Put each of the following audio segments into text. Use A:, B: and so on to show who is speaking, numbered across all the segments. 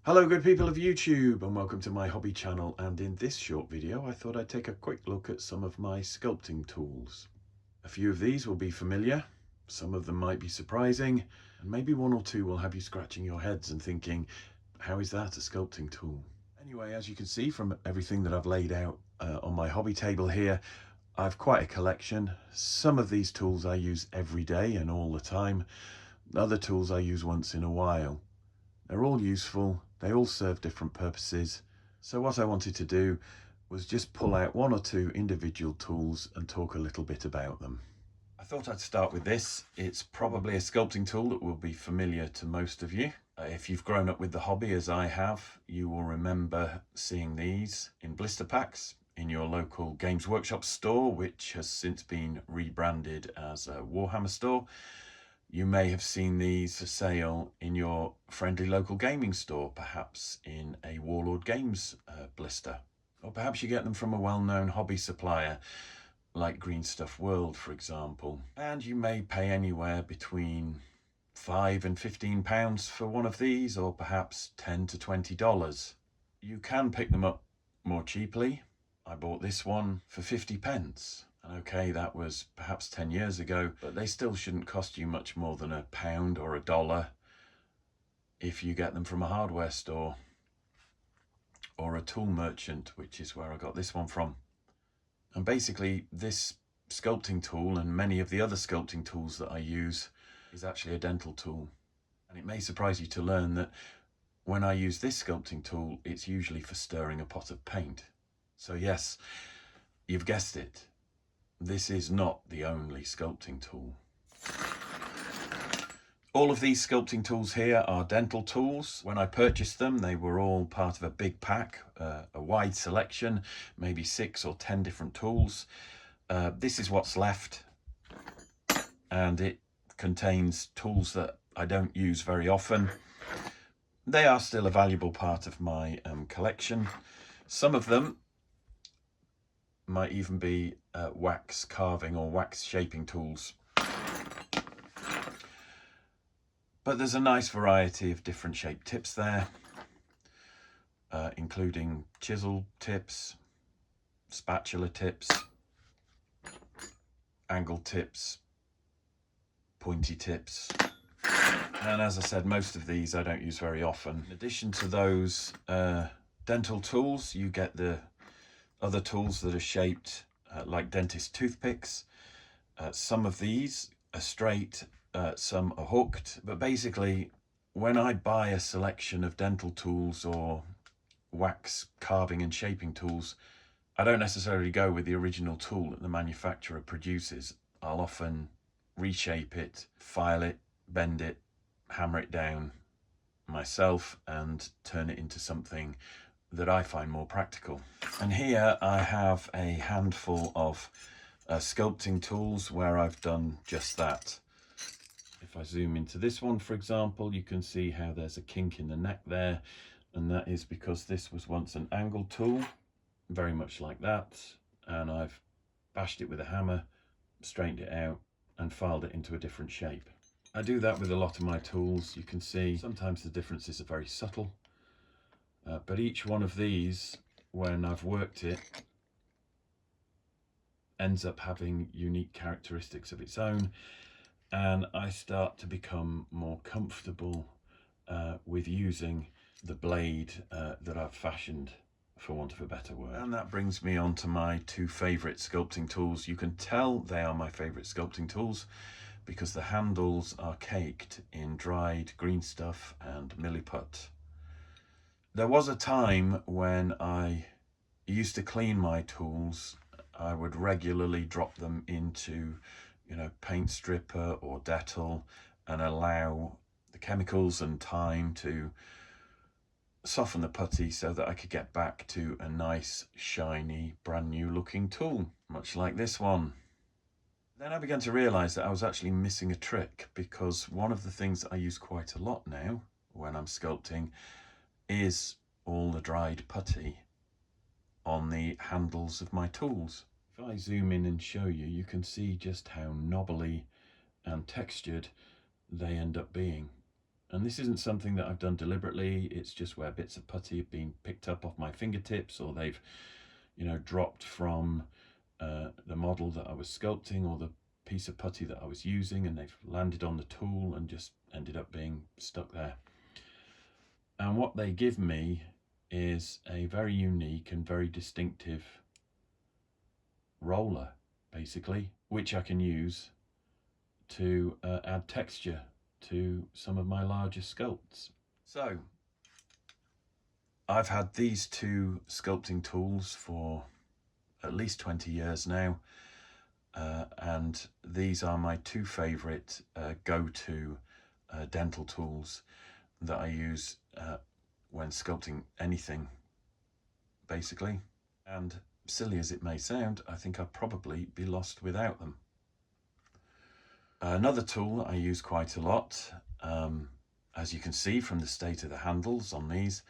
A: Hello good people of YouTube and welcome to my hobby channel, and in this short video I thought I'd take a quick look at some of my sculpting tools. A few of these will be familiar, some of them might be surprising, and maybe one or two will have you scratching your heads and thinking, how is that a sculpting tool? Anyway, as you can see from everything that I've laid out on my hobby table here, I've quite a collection. Some of these tools I use every day and all the time. Other tools I use once in a while. They're all useful, they all serve different purposes. So what I wanted to do was just pull out one or two individual tools and talk a little bit about them. I thought I'd start with this. It's probably a sculpting tool that will be familiar to most of you. If you've grown up with the hobby as I have, you will remember seeing these in blister packs in your local Games Workshop store, which has since been rebranded as a Warhammer store. You may have seen these for sale in your friendly local gaming store, perhaps in a Warlord Games blister. Or perhaps you get them from a well-known hobby supplier, like Green Stuff World, for example. And you may pay anywhere between £5 and £15 for one of these, or perhaps $10 to $20. You can pick them up more cheaply. I bought this one for 50p. Okay, that was perhaps 10 years ago, but they still shouldn't cost you much more than £1 or $1 if you get them from a hardware store or a tool merchant, which is where I got this one from. And basically, this sculpting tool and many of the other sculpting tools that I use is actually a dental tool. And it may surprise you to learn that when I use this sculpting tool, it's usually for stirring a pot of paint. So yes, you've guessed it. This is not the only sculpting tool. All of these sculpting tools here are dental tools. When I purchased them, they were all part of a big pack, a wide selection, maybe 6 or 10 different tools. This is what's left, and it contains tools that I don't use very often. They are still a valuable part of my collection. Some of them might even be wax carving or wax shaping tools. But there's a nice variety of different shaped tips there, including chisel tips, spatula tips, angle tips, pointy tips. And as I said, most of these I don't use very often. In addition to those dental tools, you get the other tools that are shaped like dentist toothpicks. Some of these are straight, some are hooked, but basically when I buy a selection of dental tools or wax carving and shaping tools, I don't necessarily go with the original tool that the manufacturer produces. I'll often reshape it, file it, bend it, hammer it down myself and turn it into something that I find more practical. And here I have a handful of sculpting tools where I've done just that. If I zoom into this one, for example, you can see how there's a kink in the neck there, and that is because this was once an angle tool, very much like that, and I've bashed it with a hammer, straightened it out, and filed it into a different shape. I do that with a lot of my tools. You can see sometimes the differences are very subtle. But each one of these, when I've worked it, ends up having unique characteristics of its own, and I start to become more comfortable with using the blade that I've fashioned, for want of a better word. And that brings me on to my two favourite sculpting tools. You can tell they are my favourite sculpting tools because the handles are caked in dried green stuff and milliput. There was a time when I used to clean my tools. I would regularly drop them into, paint stripper or Dettol and allow the chemicals and time to soften the putty so that I could get back to a nice, shiny, brand new looking tool, much like this one. Then I began to realize that I was actually missing a trick, because one of the things that I use quite a lot now when I'm sculpting is all the dried putty on the handles of my tools. If I zoom in and show you, you can see just how knobbly and textured they end up being. And this isn't something that I've done deliberately. It's just where bits of putty have been picked up off my fingertips, or they've, you know, dropped from the model that I was sculpting or the piece of putty that I was using, and they've landed on the tool and just ended up being stuck there. And what they give me is a very unique and very distinctive roller, basically, which I can use to add texture to some of my larger sculpts. So I've had these two sculpting tools for at least 20 years now, and these are my two favorite go-to dental tools that I use when sculpting anything, basically. And silly as it may sound, I think I'd probably be lost without them. Another tool that I use quite a lot, as you can see from the state of the handles on these,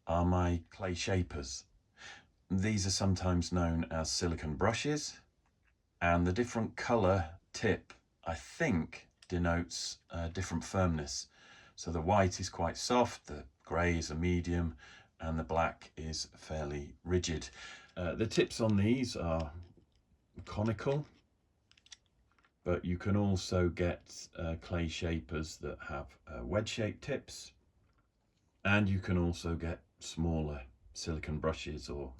A: are my clay shapers. These are sometimes known as silicone brushes, and the different colour tip, I think, denotes different firmness. So the white is quite soft, the grey is a medium, and the black is fairly rigid. The tips on these are conical, but you can also get clay shapers that have wedge-shaped tips, and you can also get smaller silicone brushes or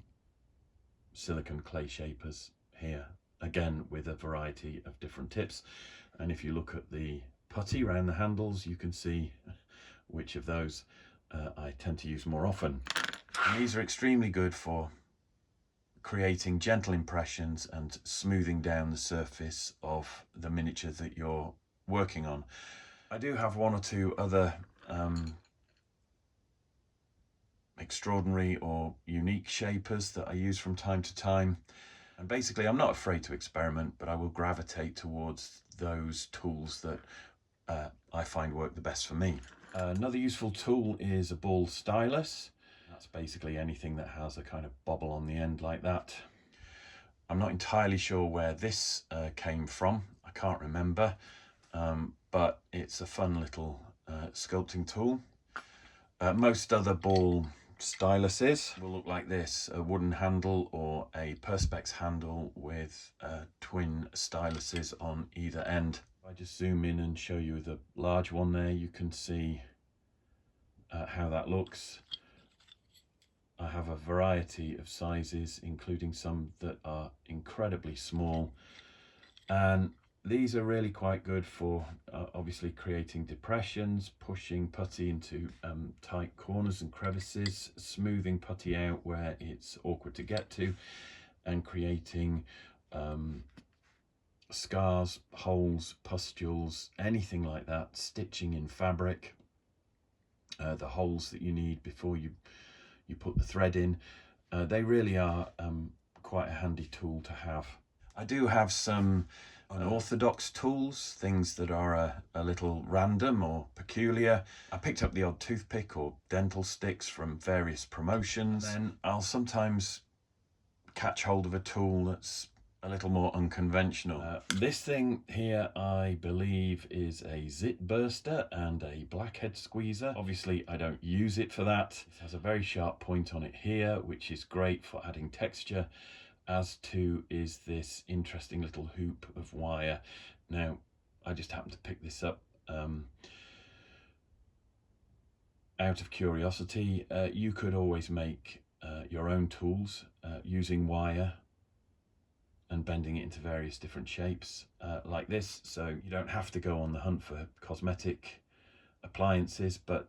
A: silicone clay shapers here, again with a variety of different tips. And if you look at the putty around the handles, you can see which of those I tend to use more often. And these are extremely good for creating gentle impressions and smoothing down the surface of the miniature that you're working on. I do have one or two other extraordinary or unique shapers that I use from time to time, and basically I'm not afraid to experiment, but I will gravitate towards those tools that I find work the best for me. Another useful tool is a ball stylus. That's basically anything that has a kind of bobble on the end like that. I'm not entirely sure where this came from, I can't remember, but it's a fun little sculpting tool. Most other ball styluses will look like this: a wooden handle or a perspex handle with twin styluses on either end. If I just zoom in and show you the large one there, you can see how that looks. I have a variety of sizes, including some that are incredibly small, and these are really quite good for obviously creating depressions, pushing putty into tight corners and crevices, smoothing putty out where it's awkward to get to, and creating scars, holes, pustules, anything like that, stitching in fabric, the holes that you need before you put the thread in. They really are quite a handy tool to have. I do have some unorthodox tools, things that are a little random or peculiar. I picked up the odd toothpick or dental sticks from various promotions. Then I'll sometimes catch hold of a tool that's a little more unconventional. This thing here, I believe, is a zit burster and a blackhead squeezer. Obviously I don't use it for that. It has a very sharp point on it here, which is great for adding texture, as too is this interesting little hoop of wire. Now I just happened to pick this up out of curiosity. You could always make your own tools using wire and bending it into various different shapes like this, so you don't have to go on the hunt for cosmetic appliances, but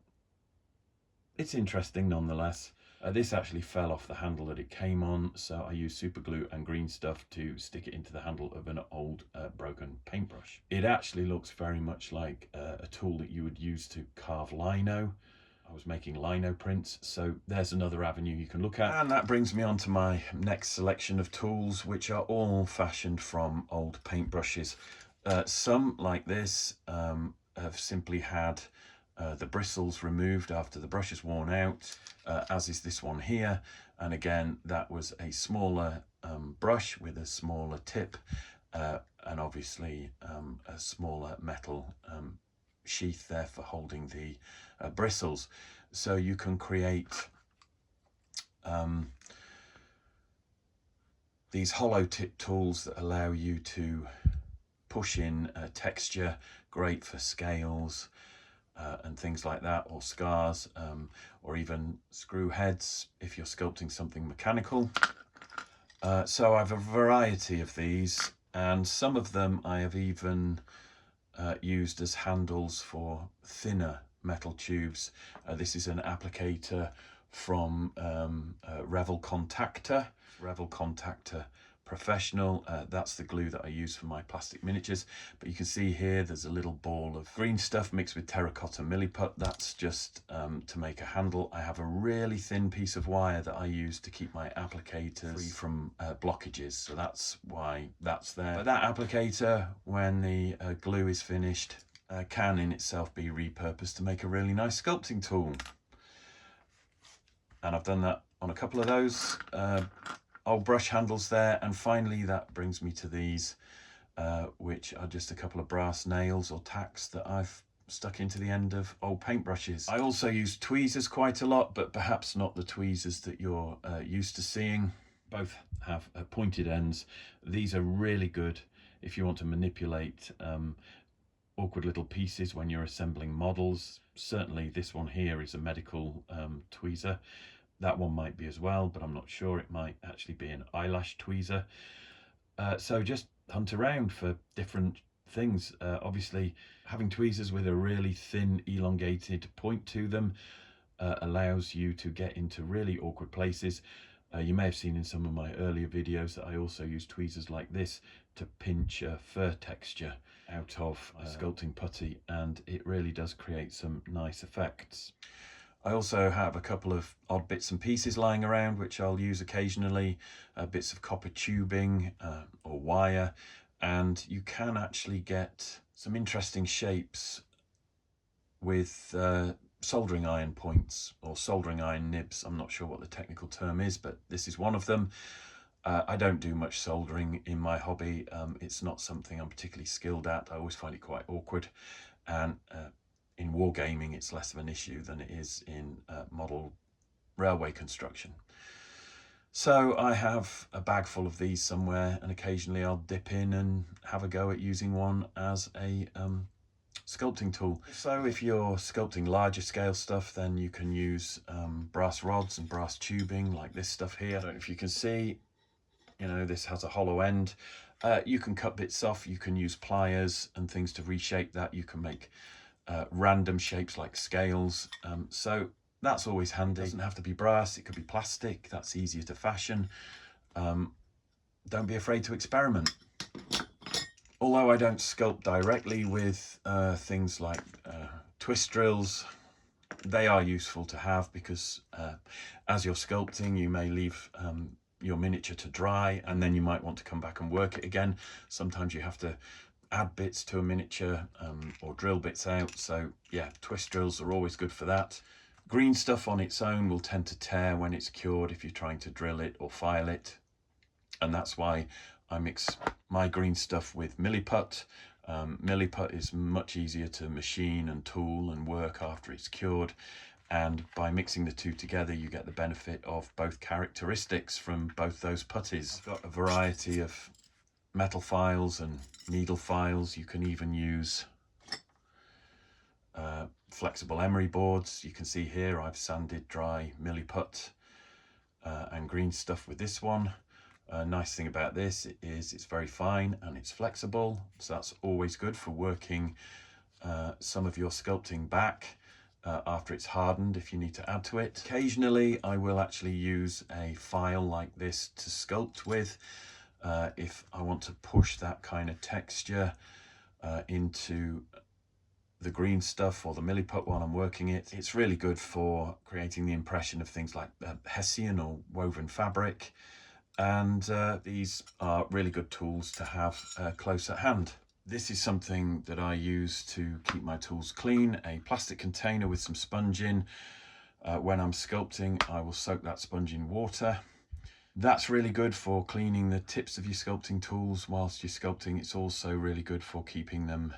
A: it's interesting nonetheless. This actually fell off the handle that it came on, so I used super glue and green stuff to stick it into the handle of an old broken paintbrush. It actually looks very much like a tool that you would use to carve lino. I was making lino prints, so there's another avenue you can look at. And that brings me on to my next selection of tools, which are all fashioned from old paintbrushes. Some, like this, have simply had the bristles removed after the brush is worn out, as is this one here. And again, that was a smaller brush with a smaller tip, and obviously a smaller metal sheath there for holding the bristles. So you can create these hollow tip tools that allow you to push in texture, great for scales and things like that, or scars, or even screw heads if you're sculpting something mechanical. So I have a variety of these, and some of them I have even used as handles for thinner metal tubes. This is an applicator from Revel Contactor Professional. That's the glue that I use for my plastic miniatures. But you can see here there's a little ball of green stuff mixed with terracotta milliput. That's just to make a handle. I have a really thin piece of wire that I use to keep my applicators free from blockages, so that's why that's there. But that applicator, when the glue is finished, can in itself be repurposed to make a really nice sculpting tool. And I've done that on a couple of those old brush handles there. And finally that brings me to these, which are just a couple of brass nails or tacks that I've stuck into the end of old paintbrushes. I also use tweezers quite a lot, but perhaps not the tweezers that you're used to seeing. Both have pointed ends. These are really good if you want to manipulate awkward little pieces when you're assembling models. Certainly this one here is a medical tweezer. That one might be as well, but I'm not sure. It might actually be an eyelash tweezer. So just hunt around for different things. Obviously having tweezers with a really thin elongated point to them allows you to get into really awkward places. You may have seen in some of my earlier videos that I also use tweezers like this to pinch fur texture out of sculpting putty, and it really does create some nice effects. I also have a couple of odd bits and pieces lying around which I'll use occasionally, bits of copper tubing or wire, and you can actually get some interesting shapes with soldering iron points or soldering iron nibs. I'm not sure what the technical term is, but this is one of them. I don't do much soldering in my hobby. It's not something I'm particularly skilled at. I always find it quite awkward, and in wargaming it's less of an issue than it is in model railway construction. So I have a bag full of these somewhere, and occasionally I'll dip in and have a go at using one as a sculpting tool. So if you're sculpting larger scale stuff, then you can use brass rods and brass tubing like this stuff here. I don't know if you can see, you know, this has a hollow end. You can cut bits off, you can use pliers and things to reshape that. You can make random shapes like scales. So that's always handy. It doesn't have to be brass, it could be plastic. That's easier to fashion. Don't be afraid to experiment. Although I don't sculpt directly with things like twist drills, they are useful to have because as you're sculpting, you may leave your miniature to dry, and then you might want to come back and work it again. Sometimes you have to add bits to a miniature or drill bits out. So yeah, twist drills are always good for that. Green stuff on its own will tend to tear when it's cured if you're trying to drill it or file it, and that's why I mix my green stuff with milliput. Milliput is much easier to machine and tool and work after it's cured, and by mixing the two together you get the benefit of both characteristics from both those putties. I've got a variety of metal files and needle files. You can even use flexible emery boards. You can see here I've sanded dry milliput and green stuff with this one. Nice thing about this is it's very fine and it's flexible, so that's always good for working some of your sculpting back after it's hardened if you need to add to it. Occasionally I will actually use a file like this to sculpt with if I want to push that kind of texture into the green stuff or the milliput while I'm working it. It's really good for creating the impression of things like Hessian or woven fabric, and these are really good tools to have close at hand. This is something that I use to keep my tools clean, a plastic container with some sponge in. When I'm sculpting, I will soak that sponge in water. That's really good for cleaning the tips of your sculpting tools whilst you're sculpting. It's also really good for keeping them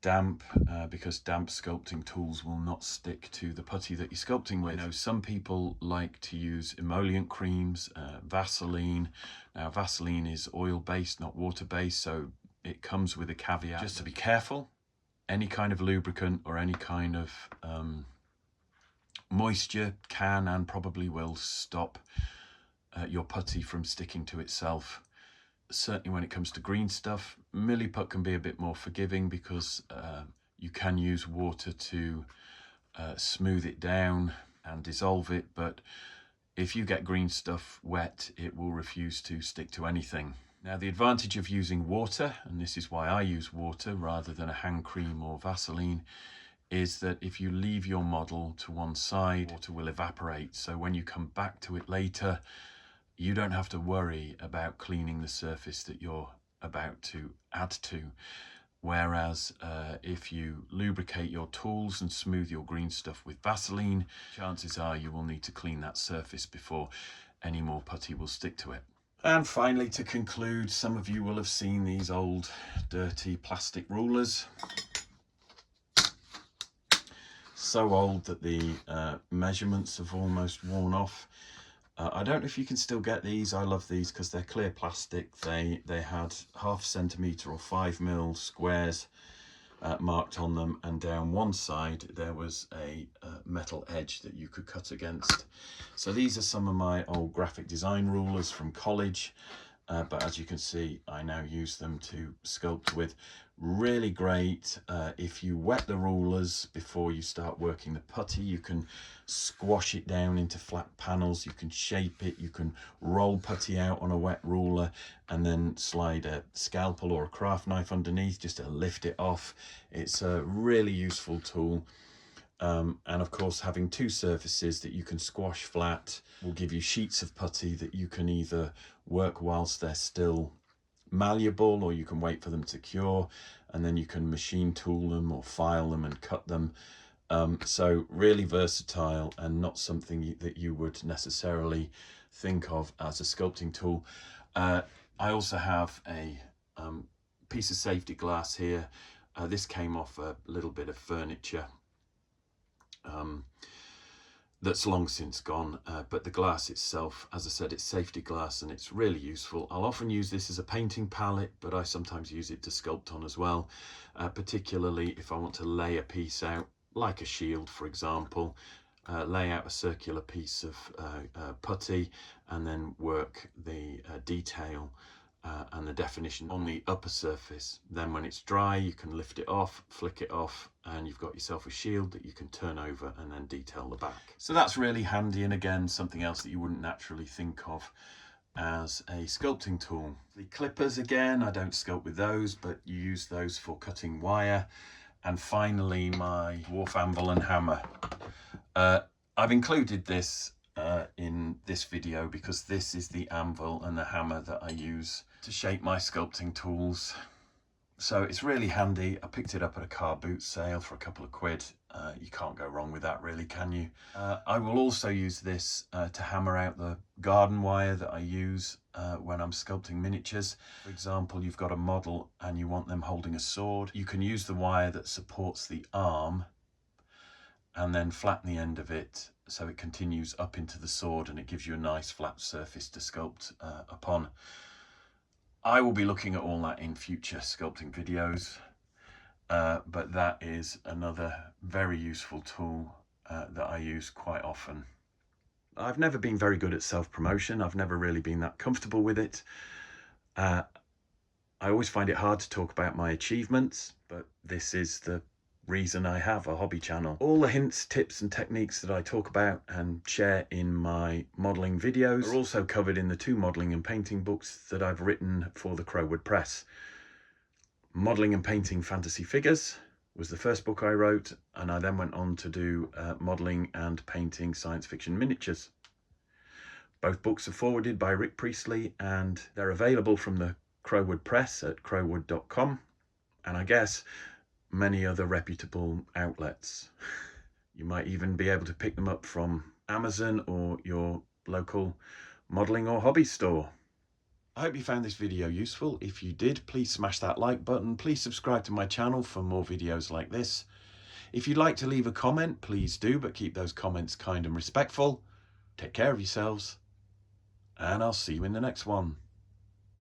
A: damp, because damp sculpting tools will not stick to the putty that you're sculpting with. I know some people like to use emollient creams, Vaseline. Now Vaseline is oil-based, not water-based, so it comes with a caveat. Just to be careful, any kind of lubricant or any kind of moisture can and probably will stop your putty from sticking to itself. Certainly when it comes to green stuff, Milliput can be a bit more forgiving because you can use water to smooth it down and dissolve it, but if you get green stuff wet, it will refuse to stick to anything. Now the advantage of using water, and this is why I use water rather than a hand cream or Vaseline, is that if you leave your model to one side, water will evaporate. So when you come back to it later, you don't have to worry about cleaning the surface that you're about to add to. Whereas if you lubricate your tools and smooth your green stuff with Vaseline, chances are you will need to clean that surface before any more putty will stick to it. And finally, to conclude, some of you will have seen these old dirty plastic rulers. So old that the measurements have almost worn off. I don't know if you can still get these. I love these because they're clear plastic. They had 0.5 centimetre or 5mm squares marked on them, and down one side there was a metal edge that you could cut against. So these are some of my old graphic design rulers from college, but as you can see, I now use them to sculpt with. Really great if you wet the rulers before you start working the putty. You can squash it down into flat panels, you can shape it, you can roll putty out on a wet ruler and then slide a scalpel or a craft knife underneath just to lift it off. It's a really useful tool. And of course, having two surfaces that you can squash flat will give you sheets of putty that you can either work whilst they're still malleable, or you can wait for them to cure, and then you can machine tool them or file them and cut them. So really versatile and not something that you would necessarily think of as a sculpting tool. I also have a piece of safety glass here. This came off a little bit of furniture that's long since gone, but the glass itself, as I said, it's safety glass and it's really useful. I'll often use this as a painting palette, but I sometimes use it to sculpt on as well, particularly if I want to lay a piece out, like a shield for example, lay out a circular piece of putty and then work the detail and the definition on the upper surface. Then when it's dry, you can lift it off, flick it off, and you've got yourself a shield that you can turn over and then detail the back. So that's really handy, and again, something else that you wouldn't naturally think of as a sculpting tool. The clippers, again, I don't sculpt with those, but you use those for cutting wire. And finally, my dwarf anvil and hammer. I've included this in this video because this is the anvil and the hammer that I use to shape my sculpting tools. So it's really handy. I picked it up at a car boot sale for a couple of quid. You can't go wrong with that, really, can you? I will also use this to hammer out the garden wire that I use when I'm sculpting miniatures. For example, you've got a model and you want them holding a sword. You can use the wire that supports the arm and then flatten the end of it so it continues up into the sword and it gives you a nice flat surface to sculpt upon. I will be looking at all that in future sculpting videos, but that is another very useful tool that I use quite often. I've never been very good at self-promotion. I've never really been that comfortable with it. I always find it hard to talk about my achievements, but this is the reason I have a hobby channel. All the hints, tips and techniques that I talk about and share in my modelling videos are also covered in the 2 modelling and painting books that I've written for the Crowwood Press. Modelling and Painting Fantasy Figures was the first book I wrote, and I then went on to do modelling and painting science fiction miniatures. Both books are forwarded by Rick Priestley and they're available from the Crowwood Press at crowwood.com, and I guess many other reputable outlets. You might even be able to pick them up from Amazon or your local modelling or hobby store. I hope you found this video useful. If you did, please smash that like button. Please subscribe to my channel for more videos like this. If you'd like to leave a comment, please do, but keep those comments kind and respectful. Take care of yourselves, and I'll see you in the next one.